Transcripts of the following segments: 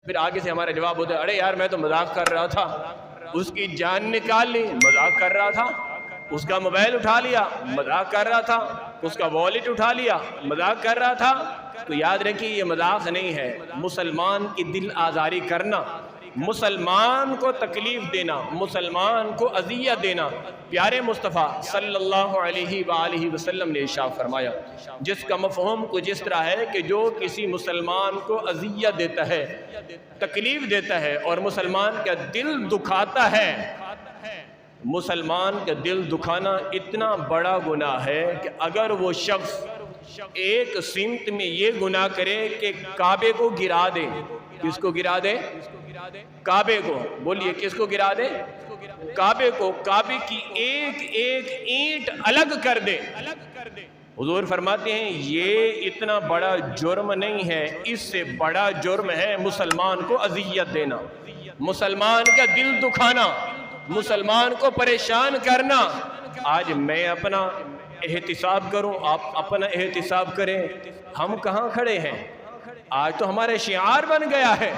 پھر آگے سے ہمارا جواب ہوتا ہے ارے یار میں تو مذاق کر رہا تھا، اس کی جان نکال لی، مذاق کر رہا تھا، اس کا موبائل اٹھا لیا، مذاق کر رہا تھا، اس کا والیٹ اٹھا لیا، مذاق کر رہا تھا۔ تو یاد رکھیے یہ مذاق نہیں ہے۔ مسلمان کی دل آزاری کرنا، مسلمان کو تکلیف دینا، مسلمان کو اذیت دینا، پیارے مصطفیٰ صلی اللہ علیہ وآلہ وسلم نے ارشاد فرمایا جس کا مفہوم کچھ اس طرح ہے کہ جو کسی مسلمان کو اذیت دیتا ہے، تکلیف دیتا ہے اور مسلمان کا دل دکھاتا ہے، مسلمان کا دل دکھانا اتنا بڑا گناہ ہے کہ اگر وہ شخص ایک سمت میں یہ گناہ کرے کہ کعبے کو گرا دے، کس کو گرا دے؟ کعبے کو، بولیے کس کو گرا دے؟ کعبے کو، کعبے کی ایک ایک اینٹ الگ کر دے۔ حضور فرماتے ہیں یہ اتنا بڑا جرم نہیں ہے، اس سے بڑا جرم ہے مسلمان کو اذیت دینا، مسلمان کا دل دکھانا، مسلمان کو پریشان کرنا۔ آج میں اپنا احتساب کروں، آپ اپنا احتساب کریں، ہم کہاں کھڑے ہیں؟ آج تو ہمارے شعار بن گیا ہے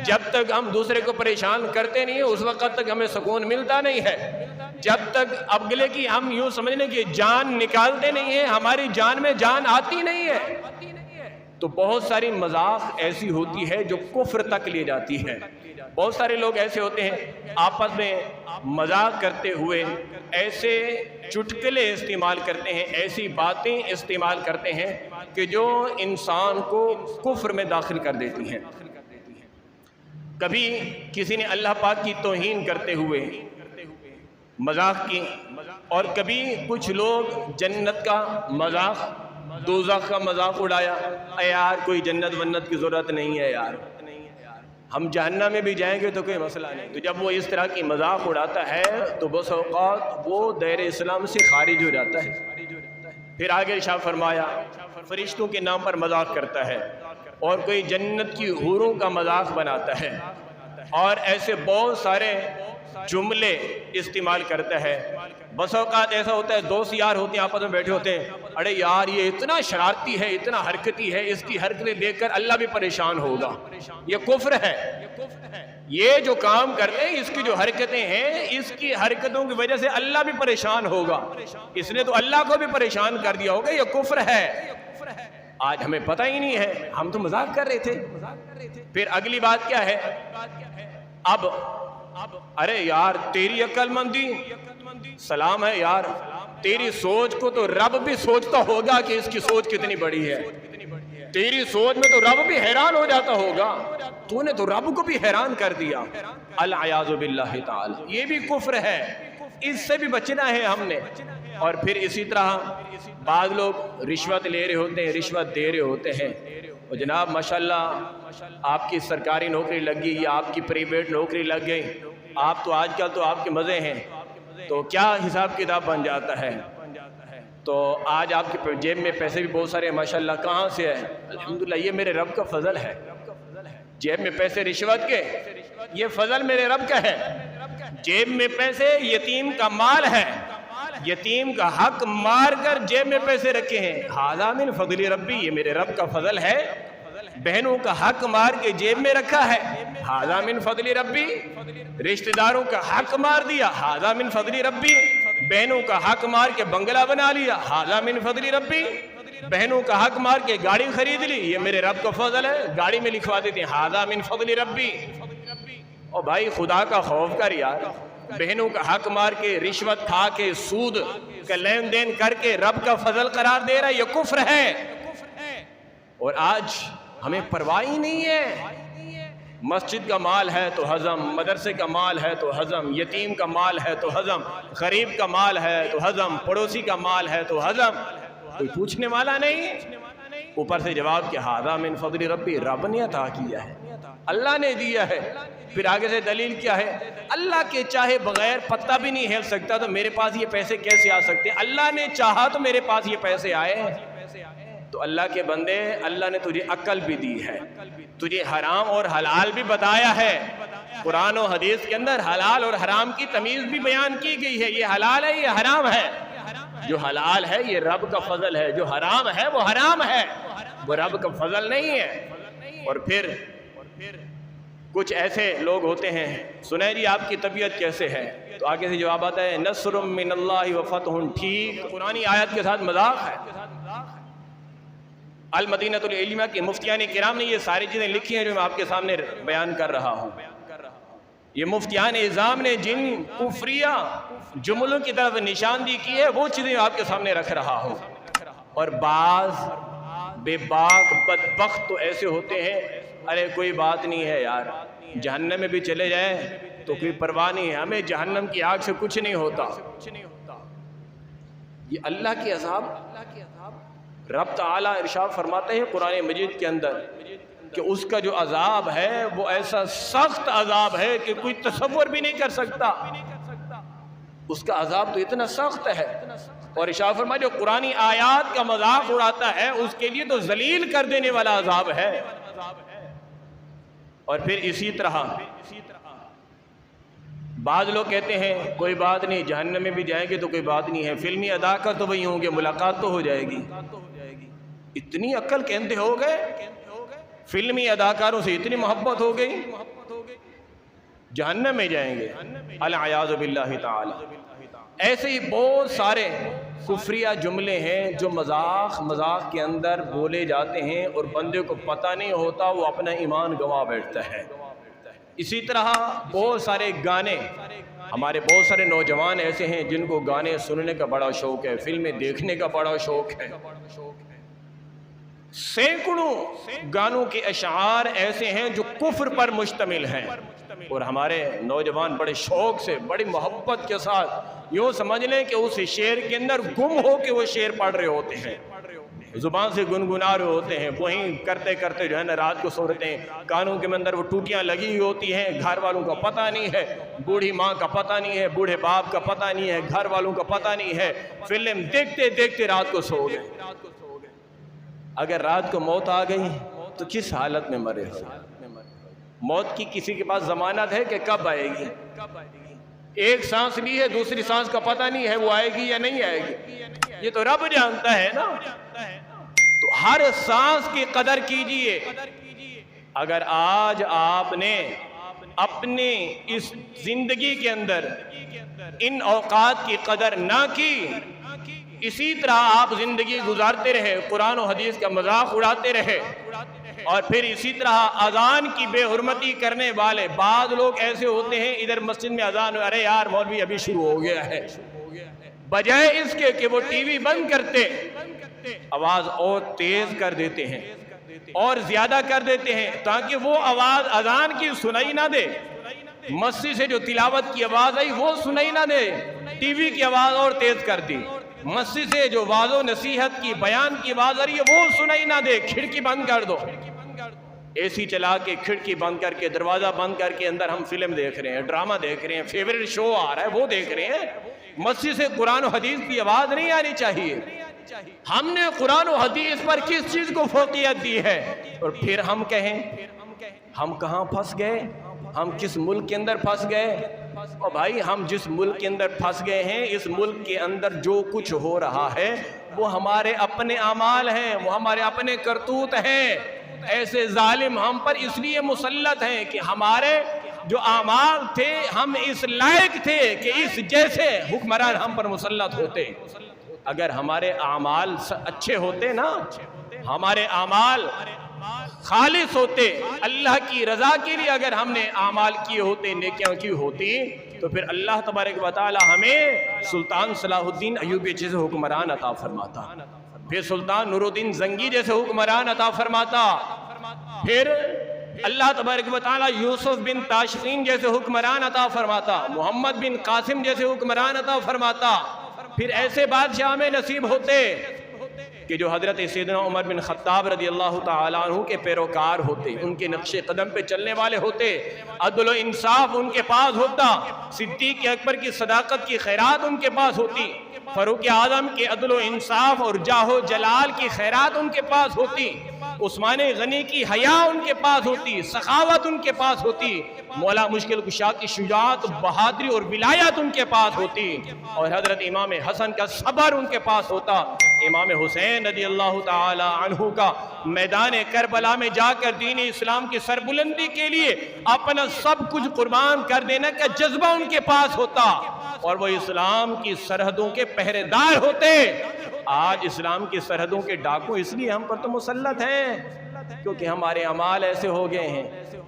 جب تک ہم دوسرے کو پریشان کرتے نہیں ہیں اس وقت تک ہمیں سکون ملتا نہیں ہے، جب تک اگلے کی ہم یوں سمجھنے کی جان نکالتے نہیں ہیں ہماری جان میں جان آتی نہیں ہے۔ تو بہت ساری مذاق ایسی ہوتی ہے جو کفر تک لے جاتی ہے۔ بہت سارے لوگ ایسے ہوتے ہیں آپس میں مذاق کرتے ہوئے ایسے چٹکلے استعمال کرتے ہیں، ایسی باتیں استعمال کرتے ہیں کہ جو انسان کو کفر میں داخل کر دیتی ہیں۔ کبھی کسی نے اللہ پاک کی توہین کرتے ہوئے مذاق کی، اور کبھی کچھ لوگ جنت کا مذاق، دوزخ کا مذاق اڑایا، اے یار کوئی جنت ونت کی ضرورت نہیں ہے یار، ہم جہنم میں بھی جائیں گے تو کوئی مسئلہ نہیں۔ تو جب وہ اس طرح کی مذاق اڑاتا ہے تو بس اوقات وہ دائرہ اسلام سے خارج ہو جاتا ہے۔ پھر آگے ارشاد فرمایا فرشتوں کے نام پر مذاق کرتا ہے، اور کوئی جنت کی حوروں کا مذاق بناتا ہے، اور ایسے بہت سارے جملے استعمال کرتا ہے۔ بس اوقات ایسا ہوتا ہے دوست یار ہوتے ہیں آپس میں بیٹھے ہوتے ہیں، ارے یار یہ اتنا شرارتی ہے، اتنا حرکتی ہے، اس کی حرکتیں دیکھ کر اللہ بھی پریشان ہوگا، یہ کفر ہے۔ یہ جو کام کرتے ہیں اس کی جو حرکتیں ہیں، اس کی حرکتوں کی وجہ سے اللہ بھی پریشان ہوگا، اس نے تو اللہ کو بھی پریشان کر دیا ہوگا، یہ کفر ہے۔ آج ہمیں پتہ ہی نہیں ہے، ہم تو مذاق کر رہے تھے۔ پھر اگلی بات کیا ہے؟ اب ارے یار تیری عقل مندی، سلام ہے یار، تیری سوچ کو تو رب بھی سوچتا ہوگا کہ اس کی سوچ کتنی بڑی ہے، تیری سوچ میں تو رب بھی حیران ہو جاتا ہوگا، تو نے تو رب کو بھی حیران کر دیا۔ العیاذ باللہ تعالی، یہ بھی کفر ہے، اس سے بھی بچنا ہے ہم نے۔ اور پھر اسی طرح بعض لوگ رشوت لے رہے ہوتے ہیں، رشوت دے رہے ہوتے ہیں، اور جناب ماشاءاللہ آپ کی سرکاری نوکری لگ گئی یا آپ کی پرائیویٹ نوکری لگ گئی، آپ تو آج کل تو آپ کے مزے ہیں، تو کیا حساب کتاب بن جاتا ہے؟ تو آج آپ کے جیب میں پیسے بھی بہت سارے ہیں ماشاءاللہ، کہاں سے ہے؟ الحمدللہ یہ میرے رب کا فضل ہے، جیب میں پیسے رشوت کے، یہ فضل میرے رب کا ہے۔ جیب میں پیسے یتیم کا مال ہے، یتیم کا حق مار کر جیب میں پیسے رکھے ہیں، ھذا من فضل ربی، یہ میرے رب کا فضل ہے۔ بہنوں کا حق مار کے جیب میں رکھا ہے، ھذا من فضل ربی۔ رشتہ داروں کا حق مار دیا، ھذا من فضل ربی۔ بہنوں کا حق مار کے بنگلہ بنا لیا، ھذا من فضل ربی۔ بہنوں کا حق مار کے گاڑی خرید لی، یہ میرے رب کا فضل ہے، گاڑی میں لکھوا دیتے ہیں ھذا من فضل ربی۔ اور بھائی خدا کا خوف کر یار، بہنوں کا حق مار کے، رشوت کھا کے، سود کا لین دین کر کے رب کا فضل قرار دے رہا ہے، یہ کفر ہے۔ اور آج ہمیں پرواہ ہی نہیں ہے، مسجد کا مال ہے تو ہضم، مدرسے کا مال ہے تو ہضم، یتیم کا مال ہے تو ہضم، غریب کا مال ہے تو ہضم، پڑوسی کا مال ہے تو ہضم، کوئی پوچھنے والا نہیں، اوپر سے جواب کہ ھذا من فضل ربی، رب نے عطا کیا ہے، اللہ نے دیا ہے۔ پھر آگے سے دلیل کیا ہے؟ اللہ کے چاہے بغیر پتہ بھی نہیں ہل سکتا تو میرے پاس یہ پیسے کیسے آ سکتے؟ اللہ نے چاہا تو میرے پاس یہ پیسے آئے۔ تو اللہ کے بندے، اللہ نے تجھے عقل بھی دی ہے، تجھے حرام اور حلال بھی بتایا ہے، قرآن و حدیث کے اندر حلال اور حرام کی تمیز بھی بیان کی گئی ہے، یہ حلال ہے یہ حرام ہے، جو حلال ہے یہ رب کا فضل ہے، جو حرام ہے وہ حرام ہے، وہ رب کا فضل نہیں ہے۔ اور پھر کچھ ایسے لوگ ہوتے ہیں، سنیں جی آپ کی طبیعت کیسے ہے، تو آگے سے جواب آتا ہے نصر من اللہ و فتح، ٹھیک قرآنی آیت کے ساتھ مذاق ہے۔ المدینہ العلمیہ کے مفتیان کرام نے یہ ساری چیزیں لکھی ہیں جو میں آپ کے سامنے بیان کر رہا ہوں۔ یہ مفتیان اعظام نے جن کفریہ جملوں کی طرف نشاندہی کی ہے وہ چیزیں آپ کے سامنے رکھ رہا ہوں۔ اور بعض بے باک بدبخت تو ایسے ہوتے ہیں، ارے کوئی بات نہیں ہے یار، جہنم میں بھی چلے جائیں تو کوئی پرواہ نہیں ہے، ہمیں جہنم کی آگ سے کچھ نہیں ہوتا۔ یہ اللہ کی عذاب، رب تعالیٰ ارشاد فرماتے ہیں قرآن مجید کے اندر کہ اس کا جو عذاب ہے وہ ایسا سخت عذاب ہے کہ کوئی تصور بھی نہیں کر سکتا، اس کا عذاب تو اتنا سخت ہے۔ اور ارشاد فرمایا جو قرآنی آیات کا مذاق اڑاتا ہے اس کے لیے تو ذلیل کر دینے والا عذاب ہے۔ اور پھر اسی طرح بعض لوگ کہتے ہیں کوئی بات نہیں، جہنم میں بھی جائیں گے تو کوئی بات نہیں ہے، فلمی اداکار تو وہی ہوں گے، ملاقات تو ہو جائے گی۔ اتنی عقل کے اندھے ہو گئے، فلمی اداکاروں سے اتنی محبت ہو گئی، جہنم میں جائیں گے، العیاذ باللہ تعالی۔ ایسے ہی بہت سارے کفریہ جملے ہیں جو مذاق کے اندر بولے جاتے ہیں اور بندے کو پتہ نہیں ہوتا، وہ اپنا ایمان گنوا بیٹھتا ہے۔ اسی طرح بہت سارے گانے، ہمارے بہت سارے نوجوان ایسے ہیں جن کو گانے سننے کا بڑا شوق ہے، فلمیں دیکھنے کا بڑا شوق ہے۔ سینکڑوں گانوں کے اشعار ایسے ہیں جو کفر پر مشتمل ہیں، اور ہمارے نوجوان بڑے شوق سے، بڑی محبت کے ساتھ یوں سمجھ لیں کہ اس شعر کے اندر گم ہو کے وہ شعر پڑھ رہے ہوتے ہیں، زبان سے گنگنا رہے ہوتے ہیں، وہیں کرتے کرتے جو ہے نا رات کو سو رہتے ہیں۔ کانوں کے اندر وہ ٹوٹیاں لگی ہوئی ہوتی ہیں، گھر والوں کا پتہ نہیں ہے، بوڑھی ماں کا پتہ نہیں ہے، بوڑھے باپ کا پتہ نہیں ہے، گھر والوں کا پتہ نہیں ہے، فلم دیکھتے دیکھتے رات کو سو گئے۔ اگر رات کو موت آ گئی تو کس حالت میں مرے ہو؟ موت کی کسی کے پاس ضمانت ہے کہ کب آئے گی؟ ایک سانس لی ہے، دوسری سانس کا پتہ نہیں ہے وہ آئے گی یا نہیں آئے گی، یہ تو رب جانتا ہے نا۔ تو ہر سانس کی قدر کیجئے۔ اگر آج آپ نے اپنے اس زندگی کے اندر ان اوقات کی قدر نہ کی، اسی طرح آپ زندگی گزارتے رہے، قرآن و حدیث کا مذاق اڑاتے رہے، اور پھر اسی طرح اذان کی بے حرمتی کرنے والے بعض لوگ ایسے ہوتے ہیں، ادھر مسجد میں اذان، ارے یار مولوی ابھی شروع ہو گیا ہے، بجائے اس کے کہ وہ ٹی وی بند کرتے آواز اور تیز کر دیتے ہیں اور زیادہ کر دیتے ہیں تاکہ وہ آواز اذان کی سنائی نہ دے، مسجد سے جو تلاوت کی آواز آئی وہ سنائی نہ دے، ٹی وی کی آواز اور تیز کر دی، مسجد سے جو واعظ و نصیحت کی بیان کی آواز آ رہی ہے وہ سنائی نہ دے، کھڑکی بند کر دو، اے سی چلا کے کھڑکی بند کر کے دروازہ بند کر کے اندر ہم فلم دیکھ رہے ہیں، ڈرامہ دیکھ رہے ہیں، فیوریٹ شو آ رہا ہے وہ دیکھ رہے ہیں۔ مسجد سے قرآن و حدیث کی آواز نہیں آنی چاہیے۔ ہم نے قرآن و حدیث پر کس چیز کو فوقیت دی ہے؟ اور پھر ہم کہیں ہم کہاں پھنس گئے، ہم کس ملک کے اندر پھنس گئے؟ اور بھائی ہم جس ملک کے اندر پھنس گئے ہیں، اس ملک کے اندر جو کچھ ہو رہا ہے وہ ہمارے اپنے اعمال ہیں، وہ ہمارے اپنے کرتوت ہیں۔ ایسے ظالم ہم پر اس لیے مسلط ہیں کہ ہمارے جو اعمال تھے ہم اس لائق تھے کہ اس جیسے حکمران ہم پر مسلط ہوتے۔ اگر ہمارے اعمال اچھے ہوتے نا، ہمارے اعمال خالص ہوتے، اللہ کی رضا کے لیے اگر ہم نے اعمال کیے ہوتے، نیکیاں کی ہوتی، تو پھر اللہ تبارک و تعالی ہمیں سلطان صلاح الدین ایوبی جیسے حکمران عطا فرماتا، پھر سلطان نور الدین زنگی جیسے حکمران عطا فرماتا، پھر اللہ تبارک و تعالی یوسف بن تاشفین جیسے حکمران عطا فرماتا، محمد بن قاسم جیسے حکمران عطا فرماتا، پھر ایسے بادشاہ میں نصیب ہوتے کہ جو حضرت سیدنا عمر بن خطاب رضی اللہ تعالیٰ عنہ کے پیروکار ہوتے، ان کے نقش قدم پہ چلنے والے ہوتے، عدل و انصاف ان کے پاس ہوتا، صدیق اکبر کی صداقت کی خیرات ان کے پاس ہوتی، فاروق اعظم کے عدل و انصاف اور جاہ و جلال کی خیرات ان کے پاس ہوتی، عثمان غنی کی حیا ان کے پاس ہوتی، سخاوت ان کے پاس ہوتی، مولا مشکل کشا کی شجاعت، بہادری اور ولایت ان کے پاس ہوتی، اور حضرت امام حسن کا صبر ان کے پاس ہوتا۔ امام حسین رضی اللہ تعالی عنہ کا میدان کربلا میں جا کر دین اسلام کی سربلندی کے لیے اپنا سب کچھ قربان کر دینے کا جذبہ ان کے پاس ہوتا اور وہ اسلام کی سرحدوں کے پہرے دار ہوتے۔ آج اسلام کی سرحدوں کے ڈاکو اس لیے ہم پر تو مسلط ہیں کیونکہ ہمارے اعمال ایسے ہو گئے ہیں،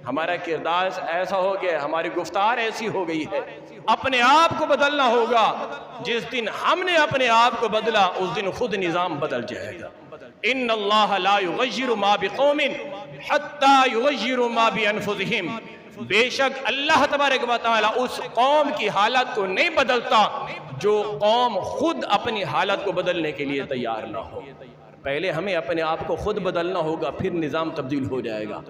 ہمارا کردار ایسا ہو گیا، ہماری گفتار ایسی ہو گئی ہے۔ اپنے آپ کو بدلنا ہوگا، جس دن ہم نے اپنے آپ کو بدلا اس دن خود نظام بدل جائے گا۔ ان اللہ لا یغیر ما بقوم حتی یغیروا ما بانفسہم، بے شک اللہ تبارک و تعالی اس قوم کی حالت کو نہیں بدلتا جو قوم خود اپنی حالت کو بدلنے کے لیے تیار نہ ہو۔ پہلے ہمیں اپنے آپ کو خود بدلنا ہوگا، پھر نظام تبدیل ہو جائے گا۔